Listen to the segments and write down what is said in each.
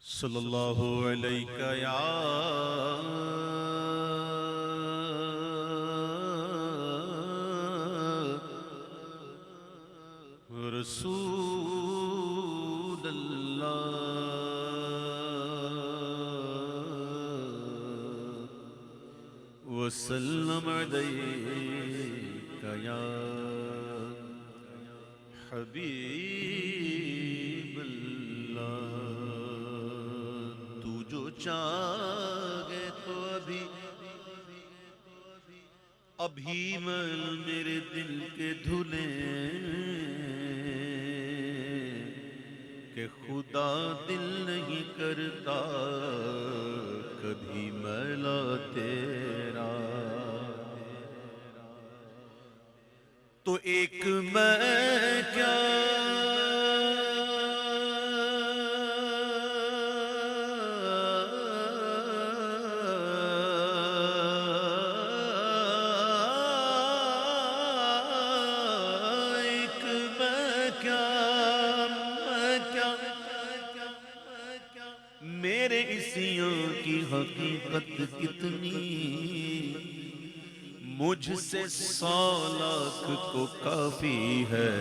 صلی اللہ علیہ یا رسول اللہ وسلم علیک یا حبیب اللہ۔ تو جو چاہے تو ابھی مل میرے دل کے دھلیں کہ خدا دل نہیں کرتا کبھی میلا تیرا۔ تو ایک میں کیا میرے اسیوں کی حقیقت کتنی، مجھ سے 100 لاکھ کو کافی ہے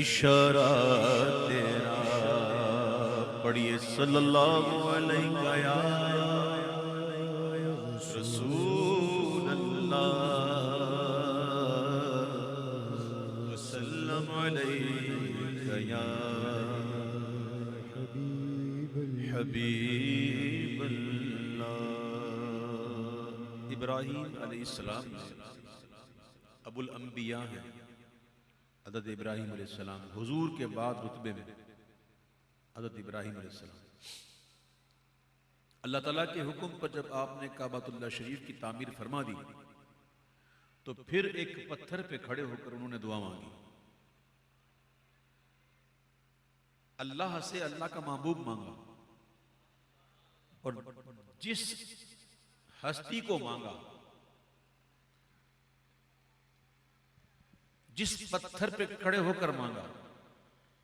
اشارہ تیرا۔ پڑھیے صلی اللہ علیہ یا رسول اللہ وسلم علیہ یا حبیب اللہ۔ ابراہیم علیہ السلام ابو الانبیاء ہیں، حضرت ابراہیم علیہ السلام حضور کے بعد رتبے میں حضرت ابراہیم علیہ السلام۔ اللہ تعالیٰ کے حکم پر جب آپ نے کعبۃ اللہ شریف کی تعمیر فرما دی تو پھر ایک پتھر پہ کھڑے ہو کر انہوں نے دعا مانگی، اللہ سے اللہ کا محبوب مانگا، اور جس ہستی کو مانگا، جس پتھر پہ کھڑے ہو کر مانگا،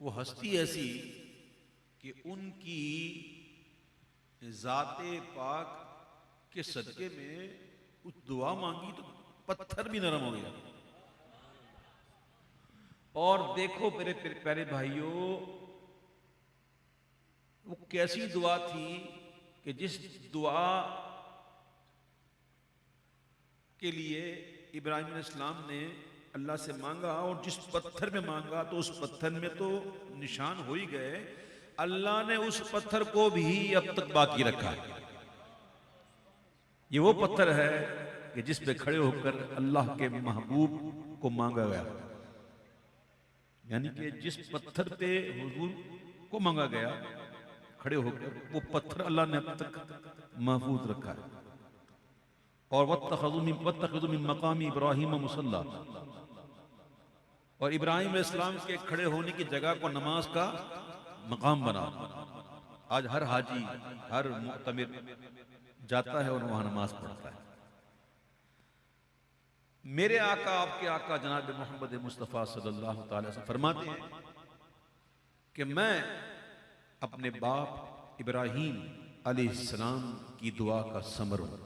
وہ ہستی ایسی کہ ان کی ذات پاک کے صدقے میں اس دعا مانگی تو پتھر بھی نرم ہو گیا۔ اور دیکھو میرے پیارے بھائیوں، وہ کیسی دعا تھی کہ جس دعا کے لیے ابراہیم علیہ السلام نے اللہ سے مانگا اور جس پتھر میں مانگا تو اس پتھر میں تو نشان ہو ہی گئے، اللہ نے اس پتھر کو بھی اب تک باقی رکھا ہے۔ یہ وہ پتھر ہے کہ جس پہ کھڑے ہو کر اللہ کے محبوب کو مانگا گیا، یعنی کہ جس پتھر پہ حضور کو مانگا گیا کھڑے ہو کر، وہ پتھر اللہ نے اب تک محفوظ رکھا ہے۔ اور وَاتَّخَذُوا مِن مَّقَامِ إِبْرَاهِيمَ مُصَلًّى، اور ابراہیم علیہ السلام کے کھڑے ہونے کی جگہ کو نماز کا مقام بنا۔ آج ہر حاجی ہر معتمر جاتا ہے اور وہاں نماز پڑھتا ہے۔ میرے آقا آپ کے آقا جناب محمد مصطفیٰ صلی اللہ تعالی وسلم فرماتے ہیں کہ میں اپنے باپ ابراہیم علیہ السلام کی دعا کا ثمر ہوں،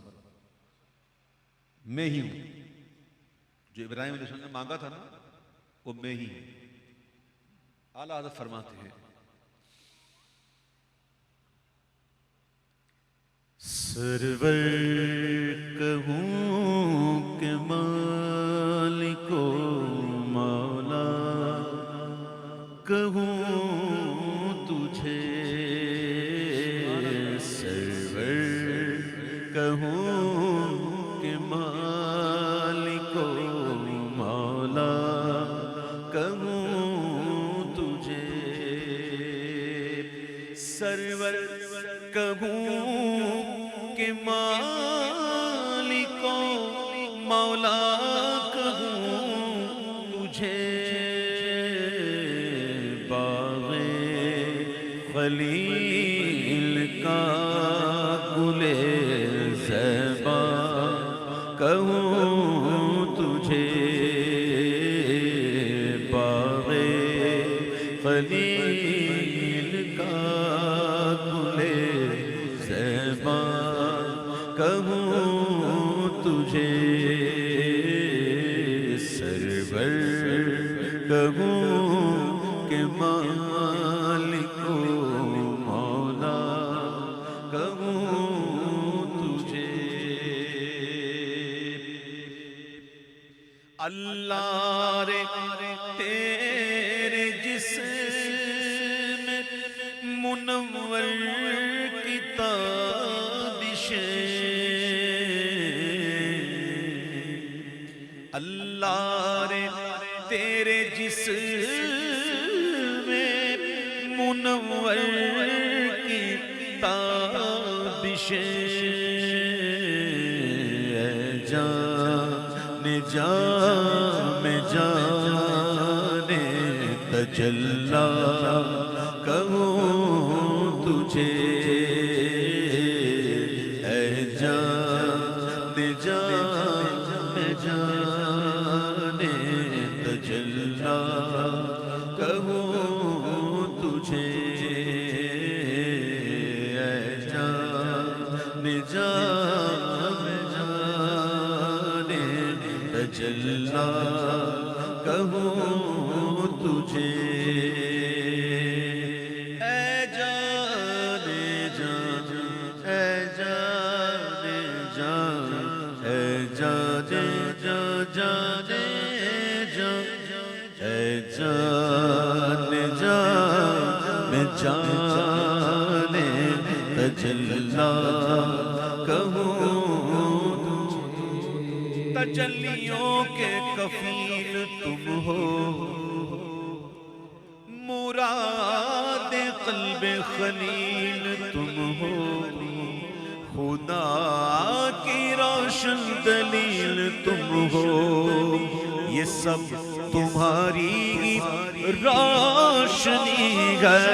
میں ہی ہوں۔ جو ابراہیم علیہ السلام نے مانگا تھا نا، وہ میں ہی ہوں۔ اعلیٰ حضرت فرماتے ہیں سرور کہوں کہ مالک و مولا کہوں تجھے، سرور کہوں کہ مالک و مولا کہوں تجھے، سرور کہوں کہ مالک و مولا کہوں تجھے، باغ خلیل کا گل زیبا کہوں تجھے، باغ خلیل کا اللہ رے تیرے جسم منور کی تابشیں، اللہ رے تیرے جسم منور کی تابشیں، جان تجلی کہوں تجھے، اے جان تجلی کہوں تجھے، اے جان تجلی کہوں تجھے، اے جان اے جان اے جان اے جان تجلی کہوں، تجلیوں کے کفیل تم ہو، مراد قلب خلیل تم ہو، خدا کی روشن دلیل تم ہو، یہ سب تمہاری روشنی ہے،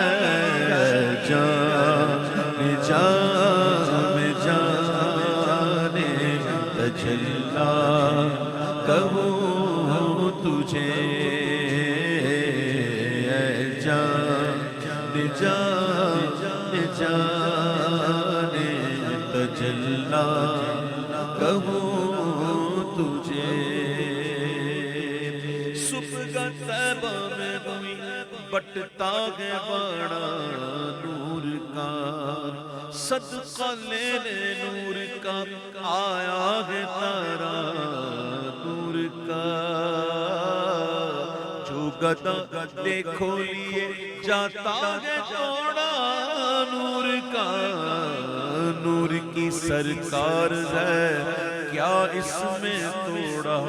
تجلی کہوں تجھے، اے جان تجلی کہوں تجھے، صبح طیبہ میں کوئی بٹتا ہے بڑا نور کا، صدقہ لینے نور کا آیا ہے تارا نور کا، جو گدا دیکھو لیے جاتا ہے توڑا نور کا، نور کی سرکار ہے کیا اس میں توڑا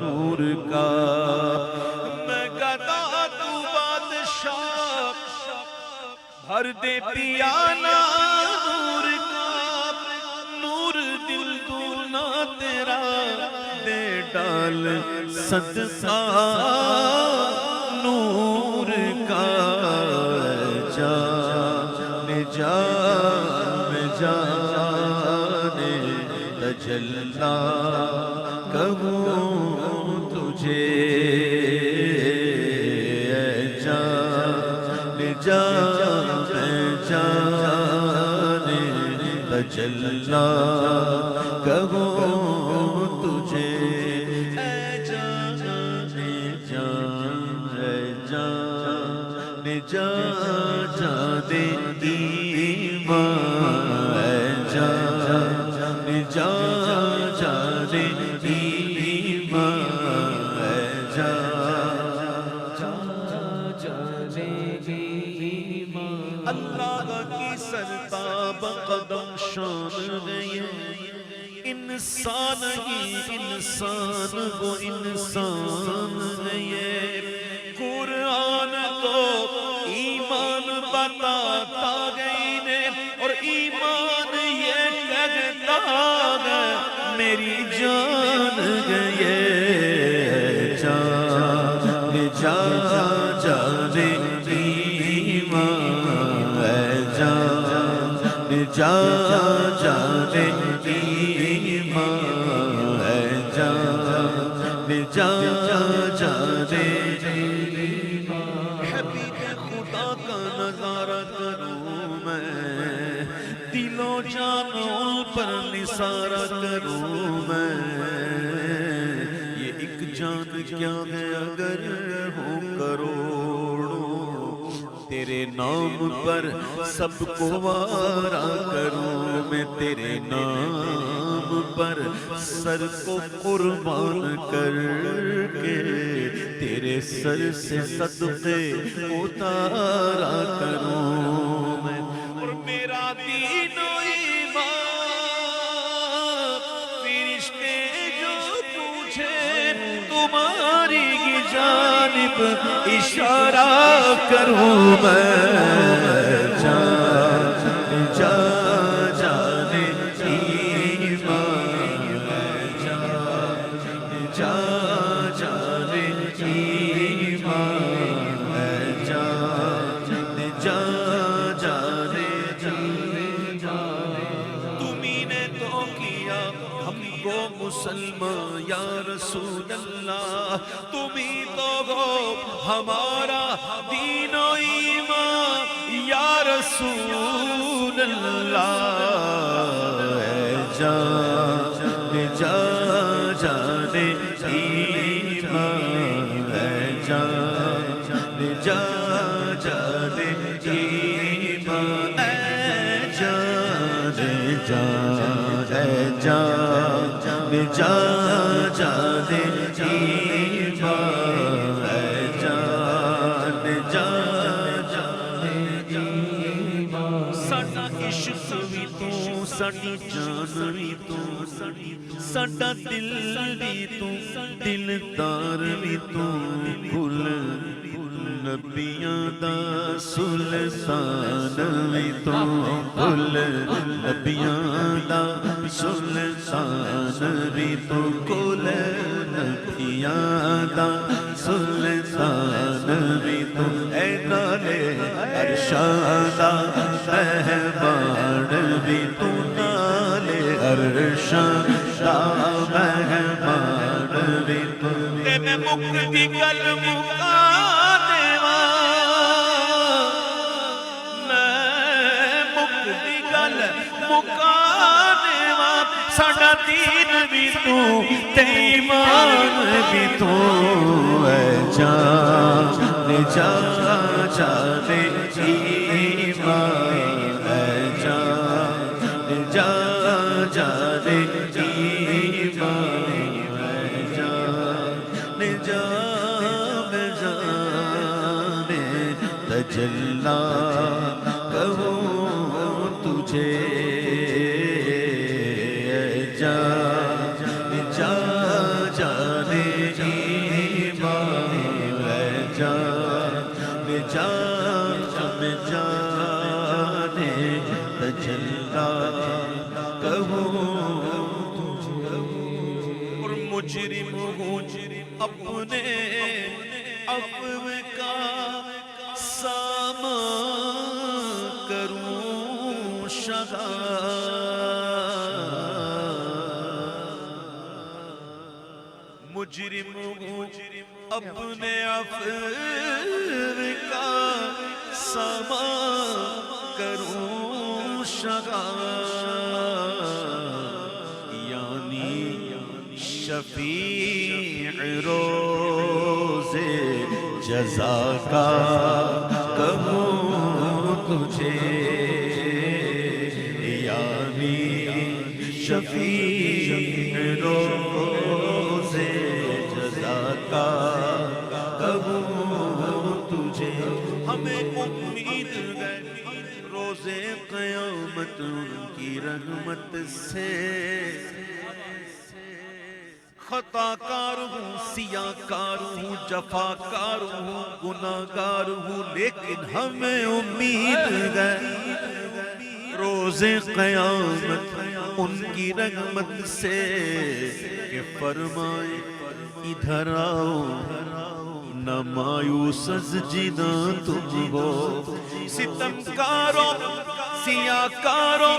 نور کا، میں گدا تو بادشاہ بھر دے پیالہ نور کا، نور دل دونا تیرا دے ڈال صدقہ نور کا، تجلی کہوں تجھے، اے جان تجلی کہوں تجھے، اے جان ایمان، اے جان ایمان، اے ایمان، اللہ کی سرتاب قدم شان گئے، انسان ہی انسان وہ انسان گئے، قرآن تو ایمان بتاتا گئی نے، اور ایمان یہ کہتا ہے میری جان گئے، جان ایمان، اے جان ایمان، اے جان حبیب خدا کا نظارہ کروں میں، دل و جان پر نثارہ کروں میں، یہ ایک جان کیا ہے اگر ہوں کروڑوں، تیرے تیرے نام پر سب کو وارا کروں میں، تیرے نام پر سر کو قربان کر کے تیرے سر سے صدقے اتارا کروں میں، اور میرا دین و ایمان فرشتے جو پوچھے تمہاری جانب اشارہ کروں میں، جا جا جانے ایمان، جا جا جانے ایمان، جا جا جانے تمہیں نے تو کیا ہم کو مسلمان یا رسول اللہ، تمہیں تو ہو ہمارا دین و ایمان یا رسول اللہ، جا جا جانے ایمان، جا جا جانے ایمان، جا جا جا جا جانے ایمان، جا جانے ایمان، ساڈا عشق وی تو، ساڈی جان وی تو، ساڈا دل وی تو، دلدار وی تو، کل نبیاں دا سلطان وی تو، کل نبیاں دا سلطان وی تو، کل نبیاں دا سلطان وی تو، اے نالے عرشاں دا مہمان وی تو، نالے عرشاں دا مہمان وی تو، تے میں مکتی گل مکا ساڈا دین بھی تو تے ایمان بھی تو، اے جان جا جانے ایمان، اے جان جا جانے ایمان، اے جان جا جانے تجلا کہوں تجھے، جا جا جانے ایمان، جا جا جانے تجلا کہوں تجھے، اور مجرم ہوں اپنے عفو کا سامان کروں شگا، مجرم ہوں اپنے عفو کا سامان کروں شگا، یعنی شفیع روز جزا کا کہوں تجھے، یعنی شفیع روز جزا کا کہوں تجھے، ہمیں امید ہے روز قیامت ان کی رحمت سے، خطا کار ہوں، سیاہ کار ہوں، جفا کار ہوں، گناہ گار ہوں، لیکن ہمیں امید ہے روز قیامت ان کی رحمت سے کہ فرمائے ادھر آؤ نہ مایوس از جنا تم ہو، ستم کارو سیاہ کارو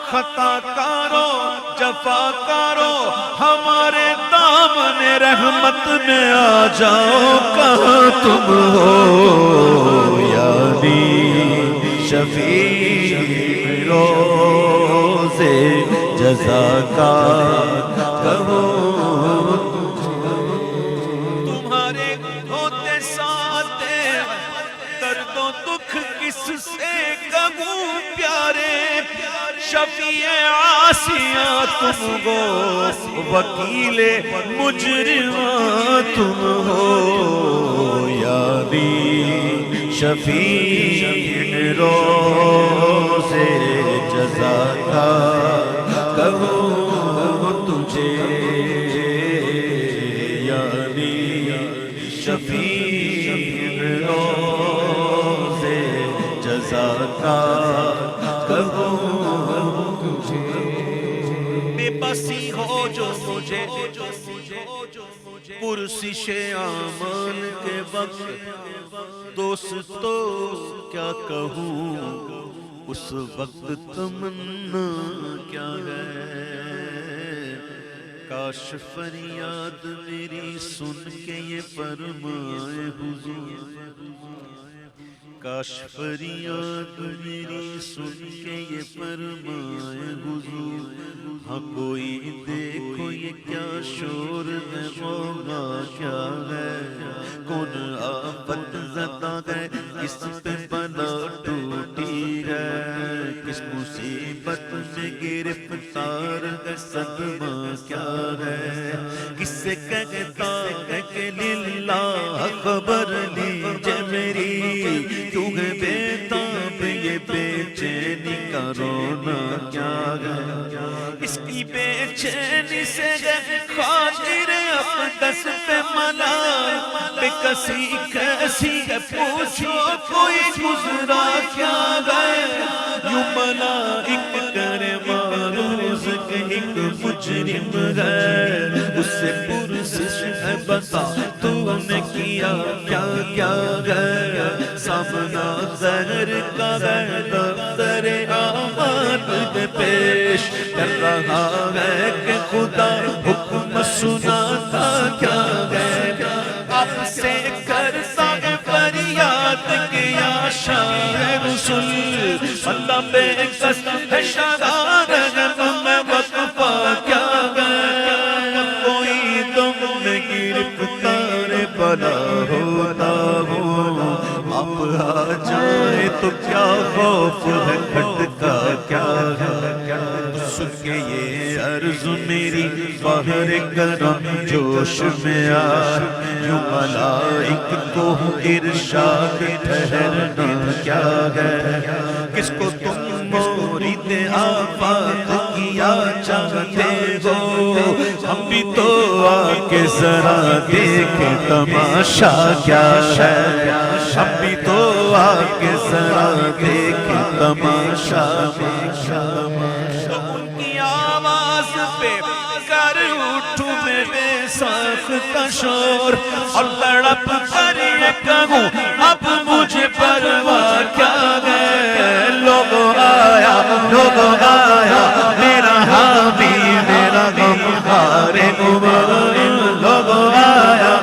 خطا کارو جفا کارو ہمارے دامن رحمت میں آ جاؤ، کہاں تم ہو یعنی شفیع روز جزا کا کہو، تمہارے ہوتے ساتھ درد و دکھ کی کہوں پیارے شفیع عاصیاں تم ہو وکیل مجرماں تم ہو یاری شفیع روز جزا کا کہوں تجھے یاری شفیع روز جزا کا کہوں تجھے بے بسی ہو جو مجھے پرسش اعمال کے وقت دوستو کیا کہوں اس وقت تمنا کیا ہے کاش فریاد میری سن کے یہ فرمائے حضور کاش فریاد میری سن کے یہ فرمائے حضور ہاں کوئی دیکھو یہ کیا شور ہے غوغا کیا ہے کون آفت زدہ ہے کس پہ بلا ٹوٹی ہے کس مصیبت میں گرفتار ہے صدمہ کیا ہے کس سے کہتا ہے کہ للہ خبر لیجے میری کیوں ہے بیتاب یہ بے چینی کا رونا کیا ہے اس کی بے چینی سے خاطر اقدس پہ ملال بے کسی کیسی ہے پوچھو کوئی گزرا کیا گئے یوں ملائک کرے معروض کہ ایک مجرم ہے اس سے پرسش ہے بتا تو نے کیا کیا کیا گیا سامنا زہر کا دفتر اعمال میں پیش کر رہا ہے کہ خدا حکم سناتا کیا گیا آپ سے کرتا ہے فریاد کہ یا شاہ رسول اللہ بے کس ہے شرار میں وقفہ کیا گیا کوئی دم میں گرفتار بلا ہوتا ہو آپ آ جائے تو کیا خوف ہے کھٹکا کیا ہے سن کے یہ عرض میری باہر کرم جوش میں آ یوں ملائک کو ارشاد ٹھہرنا کیا ہے کس کو تم مورد آفات کیا چاہتے ہو ہم بھی تو آ کے ذرا دیکھیں تماشا کیا ہے ہم بھی تو آ کے ذرا دیکھیں تماشا ان کی آواز پہ کر اٹھوں میں بے ساختہ شور اور تڑپ کر یہ کہوں اب مجھے پرواہ کیا ہے لوگ آیا میرا حامی میرا غمخوار عمر لوگ آیا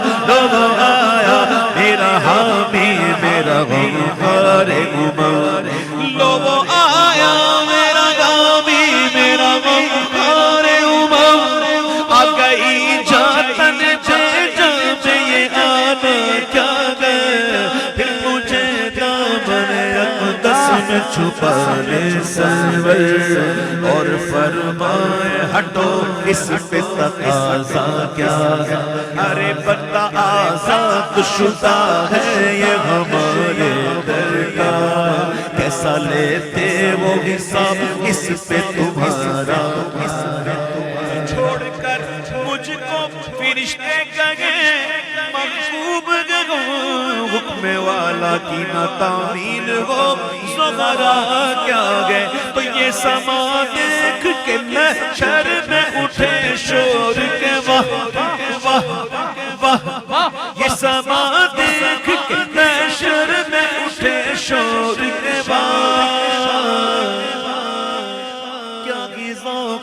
میرا حامی میرا غمخوار عمر لوگ آیا میرا حامی میرا غمخوار عمر آ گئی جاتن جے یہ آنا کیا گیا پھر مجھے دامن اقدس میں چھپانے سرور اور فرمائے ہٹو اس پہ تقاضا کیا ہے ارے بندہ آزاد شدہ ہے یہ ہمارے درگاہ کیسا لیتے وہ حساب اس پہ تمہارا چھوڑ کر مجھ کو فرشتے گئے مغصوب حکم والا کی نہ تعمیل ہو زغرا کیا گئے تو یہ سما دیکھ کے محشر میں اٹھے شور کے واہ واہ واہ یہ سما دیکھ کے محشر میں اٹھے شور کے واہ کیا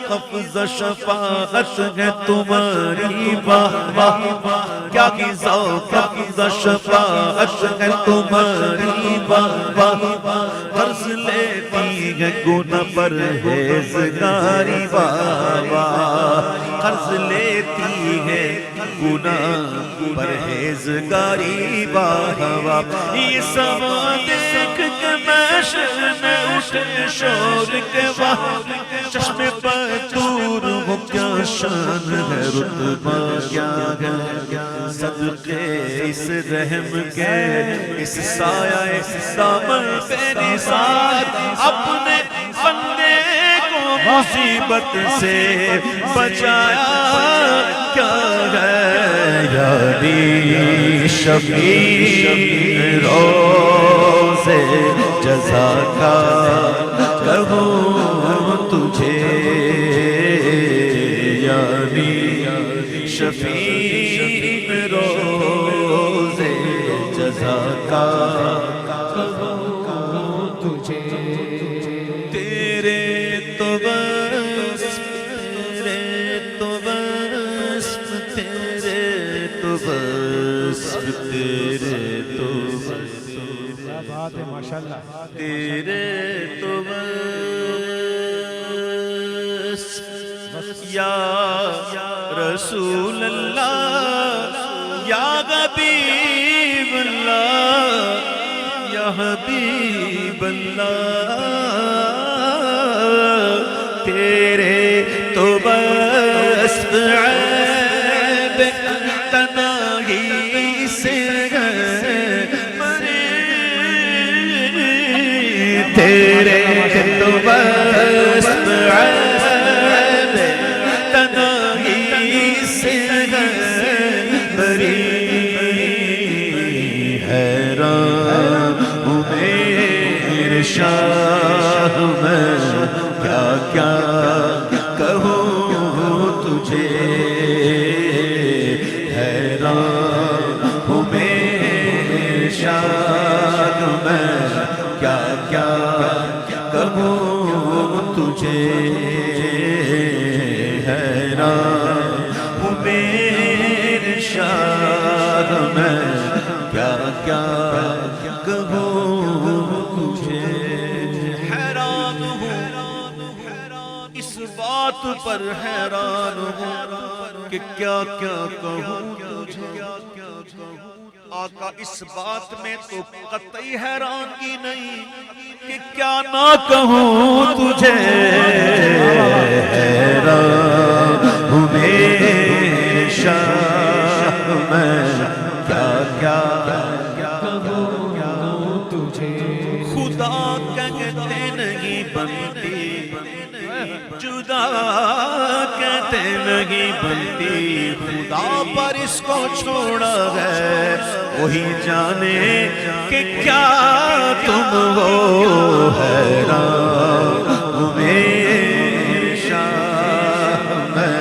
قفض شفاعت ہے تمہاری واہ واہ کیا قفض شفاعت ہے تمہاری واہ واہ قرض لیتی ہے گناہ پرہیزگاری واہ واہ قرض لیتی ہے گناہ پرہیزگاری واہ واہ یہ سما دیکھ کے میں حشر میں اٹھے شور کے وقت چشم پر دور وہ کیا شان ہے رتبہ کیا ہے صدقے اس رحم کے اس سایہ دامن پہ نثار اپنے بندے کو مصیبت سے بچایا کیا ہے یاری شفیع روز جزا کا کہوں تجھے یاری شفیع روز جزا کا کہوں تجھے تیرے تو بس تیرے تو بس تیرے تو بس تیرے تو بس بات ہے ماشاءاللہ تیرے تو بس یا رسول اللہ یا حبیب اللہ یا حبیب اللہ تیرے تو بس عیب تنہی سے تیرے تو بس عیب تنہی سے بری حیران ہوں میرے شاہ میں کیا کیا کہوں تجھے حیران ہوں میرے شاہ میں کیا کیا کہوں تجھے حیران ہوں میرے شاہ میں کیا کیا کہوں تجھے حیران ہوں اس بات پر حیران ہوں کہ کیا کیا کہوں تجھے آقا اس بات میں تو قطعی حیرانگی نہیں کہ کیا نہ کہوں تجھے حیران ہوں میرے شاہ میں کیا کیا کہوں تجھے خدا کہتے نہیں بنتی جدا کہتے نہیں بنتی خدا پر اس کو چھوڑا ہے وہی جانے کہ کیا تم ہو حیران ہوں میرے شاہ میں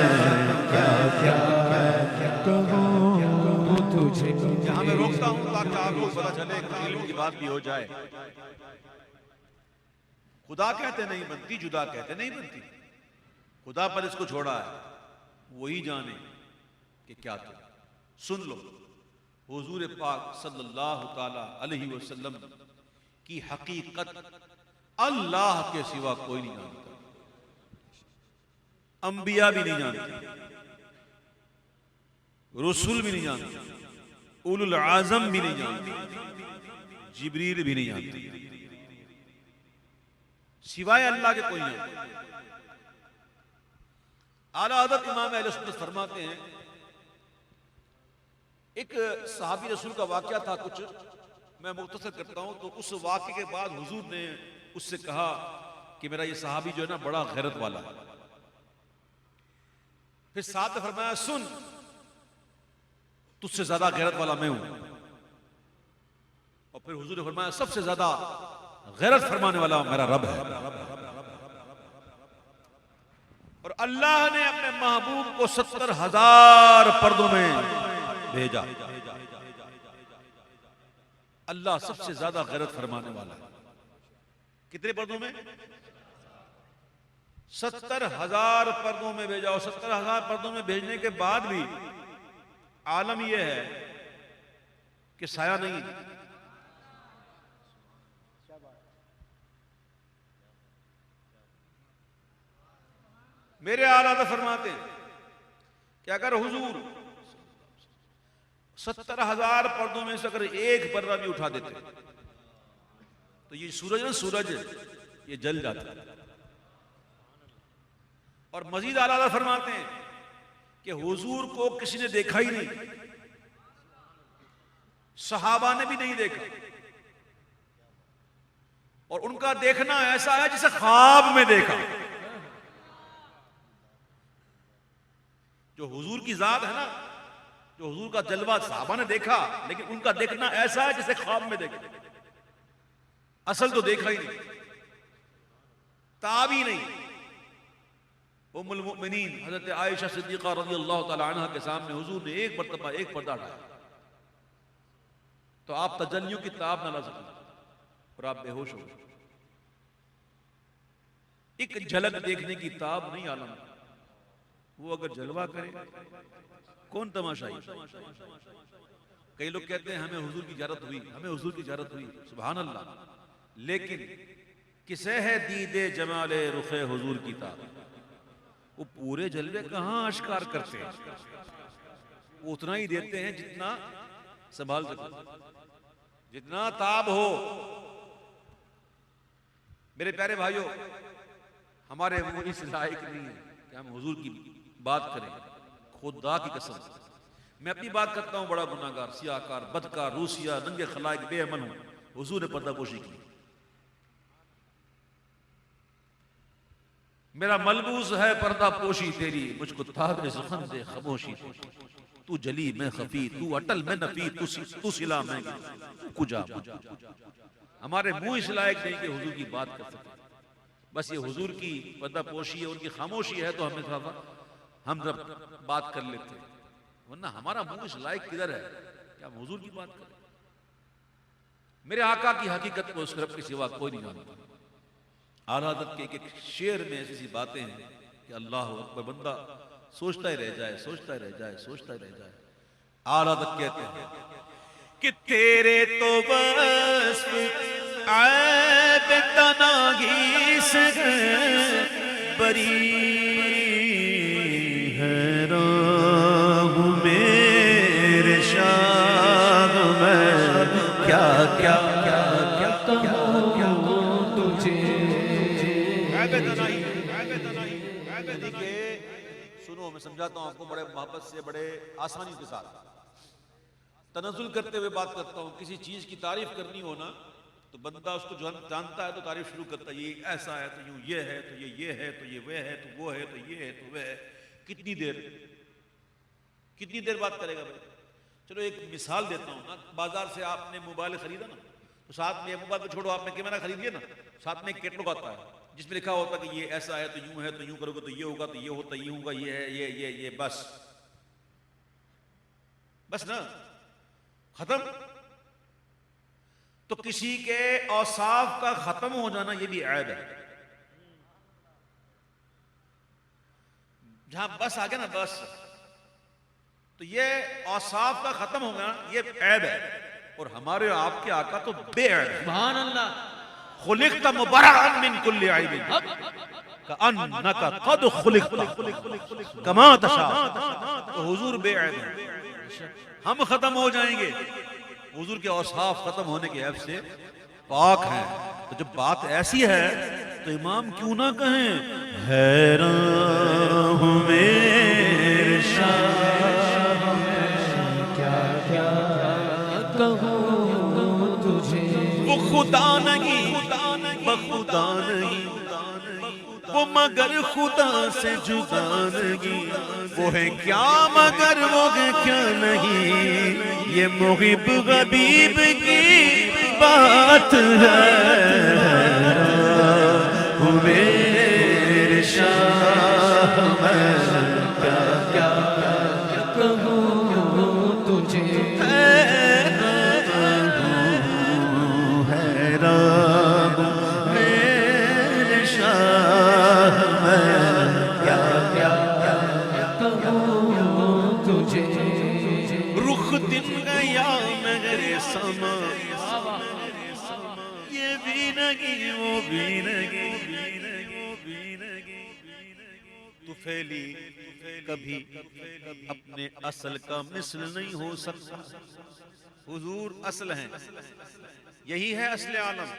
کیا کیا کہوں تجھے یہاں میں روکتا ہوں تاکہ آپ کو پتہ چلے کہ علم کی بات بھی ہو جائے خدا کہتے نہیں بنتی جدا کہتے نہیں بنتی خدا پر اس کو چھوڑا ہے وہی جانے کہ کیا تم سن لو حضور پاک صلی اللہ تعالی علیہ وسلم کی حقیقت اللہ کے سوا کوئی نہیں جانتا انبیاء بھی نہیں جانتے رسول بھی نہیں جانتے اولو العظم بھی نہیں جانتے جبریل بھی نہیں جانتے سوائے اللہ کے کوئی نہیں جانتے اعلیٰ حضرت امام اہل سنت فرماتے ہیں ایک صحابی رسول کا واقعہ تھا کچھ میں مختصر کرتا ہوں تو اس واقعے کے بعد حضور نے اس سے کہا کہ میرا یہ صحابی جو ہے نا بڑا غیرت والا ہے پھر صاحب نے فرمایا سن تجھ سے زیادہ غیرت والا میں ہوں اور پھر حضور نے فرمایا سب سے زیادہ غیرت فرمانے والا میرا رب ہے اور اللہ نے اپنے محبوب کو 70,000 پردوں میں بھیجا اللہ سب سے زیادہ غیرت فرمانے والا ہے کتنے پردوں میں 70,000 پردوں میں بھیجا اور 70,000 پردوں میں بھیجنے کے بعد بھی عالم یہ ہے کہ سایہ نہیں میرے آلہ فرماتے ہیں کہ اگر حضور 70,000 پردوں میں سے اگر ایک پردہ بھی اٹھا دیتے تو یہ سورج نا سورج یہ جل جاتا ہے. اور مزید اعلیٰ فرماتے ہیں کہ حضور کو کسی نے دیکھا ہی نہیں، صحابہ نے بھی نہیں دیکھا، اور ان کا دیکھنا ایسا ہے جسے خواب میں دیکھا. جو حضور کی ذات ہے نا، جو حضور کا جلوہ صحابہ نے دیکھا، لیکن ان کا دیکھنا ایسا ہے جسے خواب میں دیکھا. اصل تو دیکھا ہی نہیں، تاب ہی نہیں. ام المؤمنین حضرت عائشہ صدیقہ رضی اللہ تعالی عنہ کے سامنے حضور نے ایک مرتبہ ایک پردہ اٹھایا تو آپ تجلیوں کی تاب نہ لا سکے اور آپ بے ہوش ہو گئے. ایک جھلک دیکھنے کی تاب نہیں عالم. وہ اگر جلوہ کرے کون تماشائی. کئی لوگ کہتے ہیں ہمیں حضور کی زیارت ہوئی، ہمیں حضور کی زیارت ہوئی، سبحان اللہ، لیکن کسے ہے دید جمال رخ حضور کی تاب. وہ پورے جلوے کہاں اشکار کرتے ہیں، وہ اتنا ہی دیتے ہیں جتنا سنبھال سکتے، جتنا تاب ہو. میرے پیارے بھائیوں، ہمارے وہ اس لائق نہیں ہے کہ ہم حضور کی بات کریں. خدا کی قسم میں اپنی بات کرتا ہوں، بڑا گناہگار، سیاہکار، بدکار، روسیا، ننگے خلائق، بے عمل ہوں. حضور نے پردہ پوشی کی. میرا ملبوس ہے پردہ پوشی تیری، مجھ کو تاب سخن دے خاموشی. تو جلی میں خفی، تو اٹل میں نفی، تو سلا میں کجا. ہمارے منہ اس لائق نہیں کہ حضور کی بات کر سکتے. بس یہ حضور کی پردہ پوشی ہے، ان کی خاموشی ہے تو ہم بات کر لیتے، ورنہ ہمارا منہ اس لائق کدھر ہے کہ ہم حضور کی بات کریں. میرے آقا کی حقیقت کو اس رب کے سوا کوئی نہیں جانتا. اعلیٰ حضرت کے ایک شعر میں ایسی باتیں ہیں کہ اللہ اکبر، بندہ سوچتا ہی رہ جائے، سوچتا ہی رہ جائے، سوچتا ہی رہ جائے. اعلیٰ حضرت کہتے ہیں کہ تیرے تو بس عیب تناہی سے بری ہے راہ میرے شاہ میں کیا کیا سنو، میں سمجھاتا ہوں آپ کو بڑے محبت سے، بڑے آسانی کے ساتھ تنزل کرتے ہوئے بات کرتا ہوں. کسی چیز کی تعریف کرنی ہو نا تو بندہ اس کو جو جانتا ہے تو تعریف شروع کرتا ہے. یہ ایسا ہے تو یوں، یہ ہے تو یہ ہے تو یہ وہ ہے تو وہ ہے تو یہ ہے تو وہ ہے. کتنی دیر بات کرے گا بھائی. چلو ایک مثال دیتا ہوں نا. بازار سے آپ نے موبائل خریدا نا تو ساتھ میں موبائل کو چھوڑو، آپ نے کیمرہ خرید لیا نا، ساتھ میں ایک کیٹلاگ آتا ہے جس میں لکھا ہوتا ہے کہ یہ ایسا ہے تو یوں ہے تو یوں کرو گے تو یہ ہوگا تو یہ ہوتا یہ ہوگا، یہ ہے یہ بس نا، ختم. تو کسی کے اوصاف کا ختم ہو جانا یہ بھی عیب ہے. جہاں بس آ گیا نا بس، تو یہ اوصاف کا ختم ہو گیا یہ عیب ہے. اور ہمارے آپ کے آقا تو بے عیب ہے. سبحان اللہ. خلقت مبرئا من کل عیب کأنک قد خلقت کما تشاء. تو حضور بے عیب ہے، ہم ختم ہو جائیں گے. حضور کے اوصاف ختم ہونے کے عیب سے پاک ہیں. تو جب بات ایسی ہے تو امام کیوں نہ کہیں حیران ہوں میرے شاہ کیا کیا کہوں تجھے. وہ خدا نہیں، بخدا نہیں، وہ مگر خدا سے جدا نہیں. وہ ہے کیا مگر وہ ہے کیا نہیں. یہ محب حبیب کی بات ہے. میرے شاہ میں کیا کیا کہوں تجھے. حیران میرے شاہ میں کیا کیا کہوں تجھے. رخ دن گیا میرے سما، یہ بھی نہیں وہ بھی نہیں. طفیلی کبھی اپنے اصل کا مثل نہیں ہو سکتا. حضور اصل ہیں، یہی ہے اصل عالم،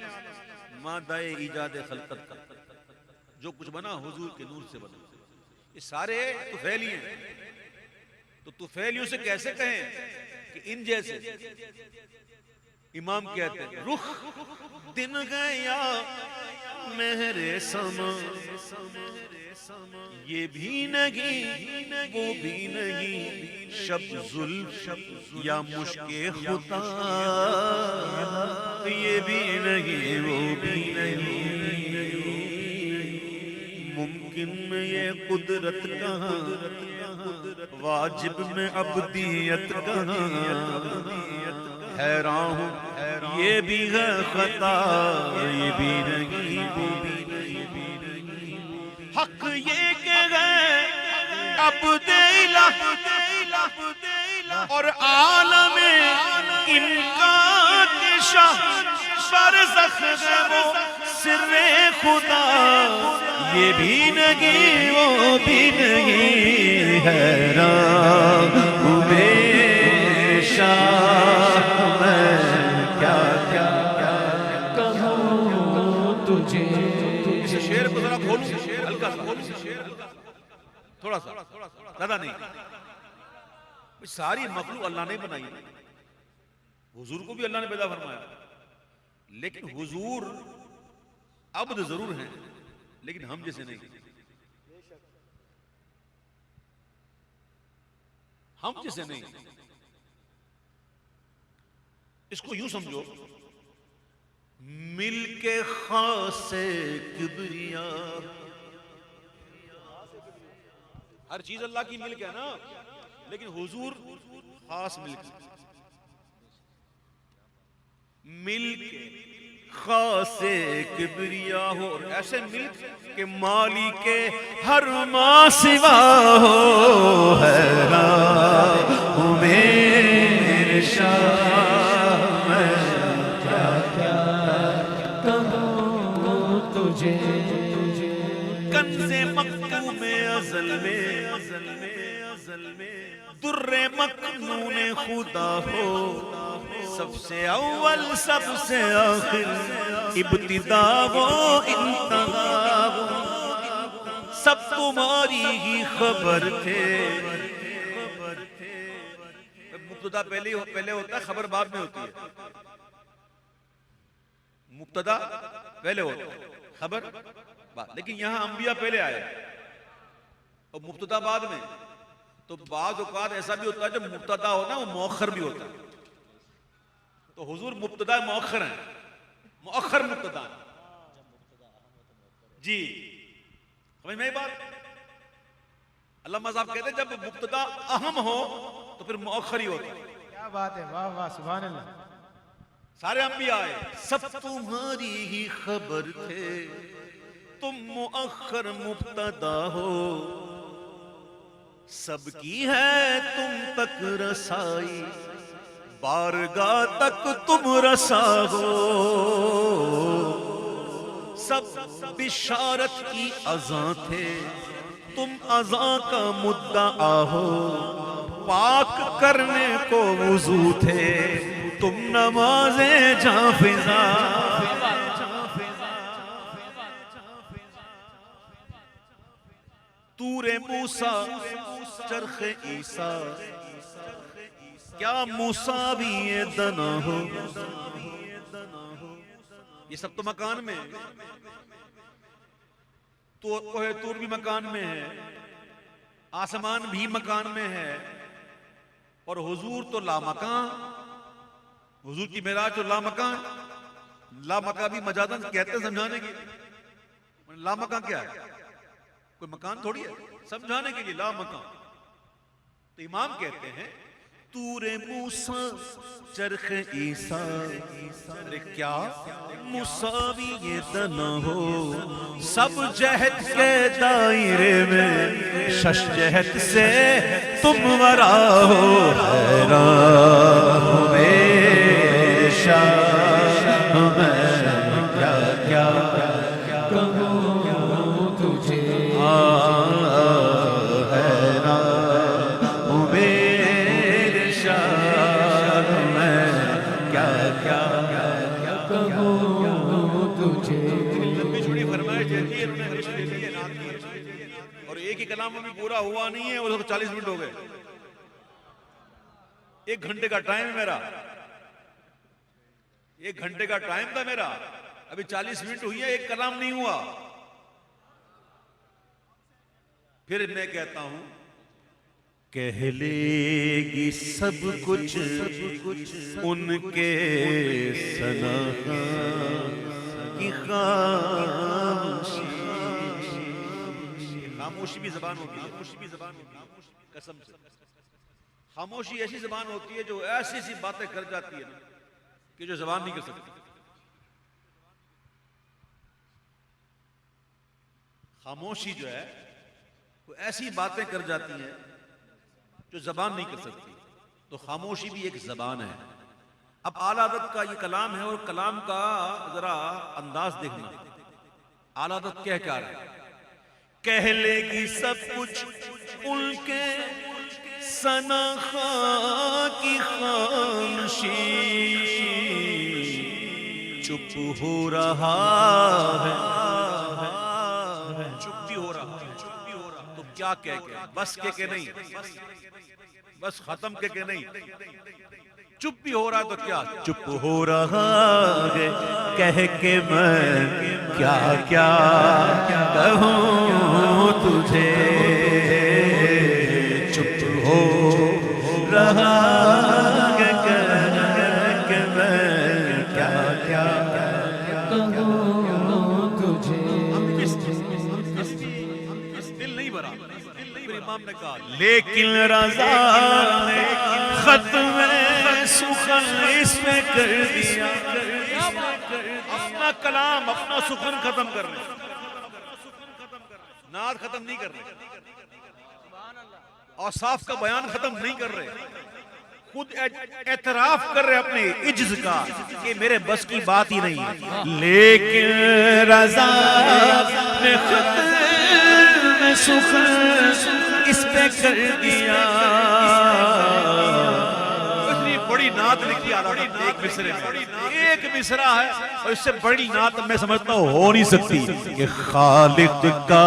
مادہ ایجاد خلقت کا، جو کچھ بنا حضور کے نور سے بنا. یہ سارے طفیلی ہیں، تو طفیلیوں سے کیسے کہیں کہ ان جیسے. امام کہتے ہیں رخ دن گیا مہر سما، یہ بھی نہیں وہ بھی نہیں، شب زلف یا مشک خطا، یہ بھی نہیں وہ بھی نہیں. ممکن میں یہ قدرت کہاں، واجب میں عبدیت کہاں، حیران ہوں یہ بھی ہے خطا، یہ بھی نہیں وہ بھی نہیں. حق یہ کہ ہے عبد الہ اور عالم امکان کے شاہ، برزخ ہے وہ سر خدا، یہ بھی نہیں وہ بھی نہیں. حیران ہوں بے شاہ میں کیا کیا کہوں تجھے. اس شعر کو ذرا کھولوں، ہلکا سا، تھوڑا سا، زیادہ نہیں. ساری مخلوق اللہ نے بنائی، حضور کو بھی اللہ نے پیدا فرمایا، لیکن حضور عبد ضرور ہیں لیکن ہم جیسے نہیں. ہم جیسے نہیں. اس کو یوں سمجھو، مل کے خاص کبریا، ہر چیز اللہ کی ملک ہے نا، لیکن حضور خاص ملک. ملک خاص کبریا ہو، اور ایسے ملک کہ مالی کے ہر ما سوا ہو. حیران ہوں میرے شاہ میں کیا کیا کہوں تجھے. کنز مکتوم ازل میں در مکنون خدا ہو، سب سے اول سب سے آخر، ابتدا و انتہا وہ، سب تمہاری ہی خبر تھے. مبتدا پہلے ہوتا ہے، خبر بعد میں ہوتی ہے. مبتدا پہلے ہوتا ہے، خبر بعد. لیکن یہاں انبیاء پہلے آئے اور مبتدا بعد میں. تو بعض اوقات ایسا بھی ہوتا ہے جب مبتدا ہونا وہ مؤخر بھی ہوتا ہے. تو حضور مبتدا مؤخر ہیں، مؤخر مبتدا. جی سمجھ میں یہ بات؟ علامہ صاحب کہتے ہیں جب مبتدا اہم ہو تو پھر مؤخر ہی ہوتا ہے. کیا بات ہے، واہ واہ سبحان اللہ. سارے انبیاء آئے، سب تمہاری ہی خبر تھے، تم مؤخر مبتدا ہو، سب کی ہے تم تک رسائی، بارگاہ تک تم رسا ہو. سب بشارت کی اذاں تھے، تم اذاں کا مدعا ہو، پاک کرنے کو وضو تھے، تم نماز جاں فضا. طور موسیٰ چرخ عیسیٰ، کیا موسیٰ بھی یہ دنا ہو. یہ سب تو مکان میں ہے، تو کوہ طور بھی مکان میں ہے، آسمان بھی مکان میں ہے، اور حضور تو لامکان. حضور کی معراج تو لامکان. لامکان بھی مجازاً کہتے ہیں سمجھانے کے لیے. لامکان کیا ہے؟ کوئی مکان تھوڑی ہے، سمجھانے کے لیے لامکان. تو امام کہتے ہیں طور موسیٰ چرخ عیسیٰ، ارے کیا موسیٰ بھی یہ دنا ہو، سب جہت کے دائرے میں شش جہت سے تم ورا ہو. حیران ہوں میرے شاہ میں کیا کیا کہوں تجھے. چینی انہوں نے لسٹ لے لی ہے نعت کی، اور ایک ہی کلام ابھی پورا ہوا نہیں ہے، اور 40 منٹ ہو گئے. 1 گھنٹے کا ٹائم ہے میرا، 1 گھنٹے کا ٹائم تھا میرا، ابھی 40 منٹ ہوئی ہے، ایک کلام نہیں ہوا. پھر میں کہتا ہوں کہہ لے گی سب کچھ ان کے ثنا کی خاموشی. خاموشی بھی زبان ہوتی ہے، خاموشی بھی زبان ہوتی ہے، قسم سے. خاموشی ایسی زبان ہوتی ہے جو ایسی ایسی باتیں کر جاتی ہے نا کہ جو زبان نہیں کر سکتی. خاموشی جو ہے وہ ایسی باتیں کر جاتی ہیں جو زبان نہیں کر سکتی. تو خاموشی بھی ایک زبان ہے. اب اعلیٰ حضرت کا یہ کلام ہے، اور کلام کا ذرا انداز دیکھنا. اعلیٰ حضرت کہہ کیا رہے ہیں؟ کہہ لے گی سب کچھ ان کے ثنا کی خاموشی. چپ ہو رہا ہے، چپ بھی ہو رہا، چپ بھی ہو رہا. تو کیا کہہ کے، بس کہ نہیں، بس ختم کہ نہیں. چپ بھی ہو رہا ہے تو کیا، چپ ہو رہا ہے کہہ کے میں کیا کیا کہوں تجھے. چپ ہو رہا ہے کہہ کے میں کیا کیا کہوں تجھے. دل نہیں بھرا. پھر امام نے کہا لیکن رضا نے ختم سخن اس پہ کر دیا. اپنا کلام، اپنا سخن ختم کر رہے، نعت ختم نہیں کر رہے، اوصاف کا بیان ختم نہیں کر رہے. خود اعتراف کر رہے اپنے عجز کا کہ میرے بس کی بات ہی نہیں ہے. لیکن رضا نے ختم سخن اس پہ کر دیا. اتنی بڑی نعت لکھی اعلیٰ حضرت ایک مصرے میں، ایک مصرع ہے، اور اس سے بڑی نعت میں سمجھتا ہوں ہو نہیں سکتی کہ خالق کا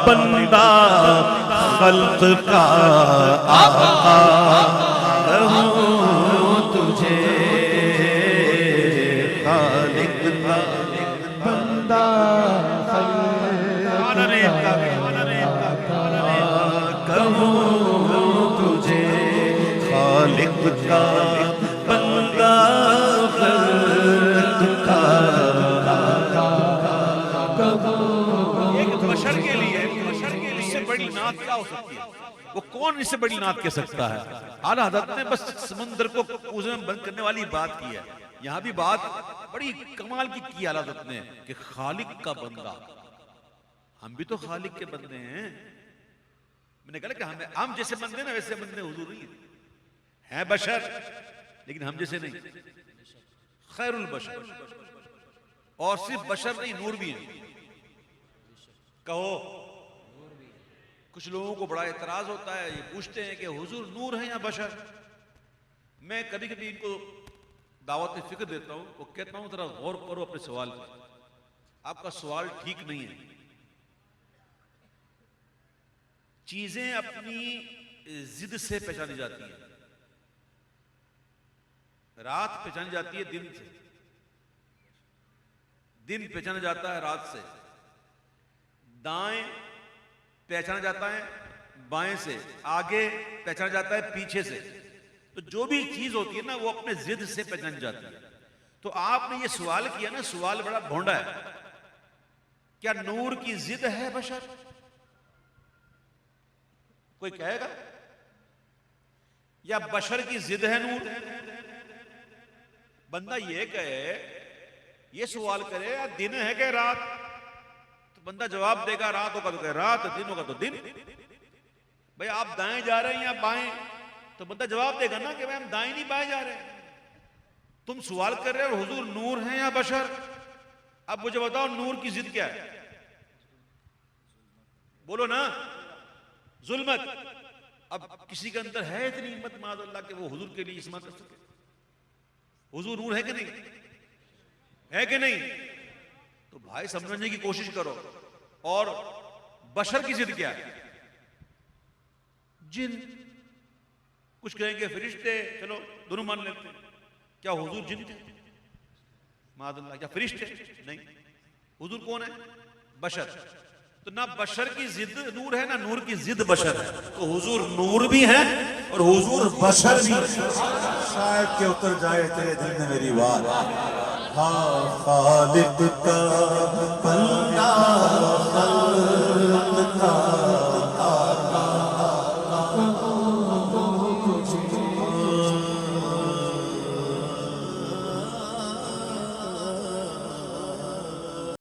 بندہ خلق کا آقا کہوں تجھے. خالق کا بندہ کہوں تجھے. خالق کا بندہ خلق کا ایک بشر کے لیے اس سے بڑی نعت کیا ہو سکتی ہے؟ وہ کون اس سے بڑی نعت کہہ سکتا ہے؟ اعلیٰ حضرت نے بس سمندر کو کوزے میں بند کرنے والی بات کی ہے. یہاں بھی بات بڑی کمال کی اعلیٰ حضرت نے کہ خالق کا بندہ. ہم بھی تو خالق کے بندے ہیں. میں نے کہا کہ ہم جیسے بندے نا ویسے بندے حضور نہیں ہیں بشر، لیکن ہم جیسے نہیں. خیر البشر، اور صرف بشر نہیں، نور بھی ہیں. کہو، کچھ لوگوں کو بڑا اعتراض ہوتا ہے، یہ پوچھتے ہیں کہ حضور نور ہیں یا بشر. میں کبھی کبھی ان کو دعوت فکر دیتا ہوں، وہ کہتا ہوں ذرا غور کرو اپنے سوال پر. آپ کا سوال ٹھیک نہیں ہے. چیزیں اپنی ضد سے پہچانی جاتی ہیں. رات پہچانی جاتی ہے دن سے، دن پہچانا جاتا ہے رات سے، دائیں پہچانا جاتا ہے بائیں سے، آگے پہچانا جاتا ہے پیچھے سے. تو جو بھی چیز ہوتی ہے نا وہ اپنے ضد سے پہچانی جاتی ہے. تو آپ نے یہ سوال کیا نا، سوال بڑا بھونڈا ہے. کیا نور کی ضد ہے بشر؟ کوئی کہے گا؟ یا بشر کی ضد ہے نور؟ بندہ یہ کہے، یہ سوال کرے دن ہے کہ رات، تو بندہ جواب دے گا رات ہوگا تو کہ رات، دن ہوگا تو دن. بھئی آپ دائیں جا رہے ہیں یا بائیں؟ تو بندہ جواب دے گا نا کہ ہم دائیں نہیں بائیں جا رہے ہیں. تم سوال کر رہے ہو حضور نور ہیں یا بشر. اب مجھے بتاؤ نور کی ضد کیا ہے؟ بولو نا. ظلمت. اب کسی کے اندر ہے اتنی ہمت معاذ اللہ کہ وہ حضور کے لیے اسما کر سکے؟ حضور نور ہے کہ نہیں؟ ہے کہ نہیں؟ تو بھائی سمجھنے کی کوشش کرو. اور بشر کی ضد کیا ہے؟ جن. کچھ کہیں گے فرشتے، چلو دونوں مان لیتے ہیں. کیا حضور جن تھے؟ معاذ اللہ. کیا فرشتے؟ نہیں. حضور کون ہے؟ بشر. تو نہ بشر کی ضد نور ہے، نہ نور کی ضد بشر ہے. تو حضور نور بھی ہیں اور حضور بشر بھی ہیں. شاید کہ اتر جائے تیرے دل میں میری بات. ہاں خالق کا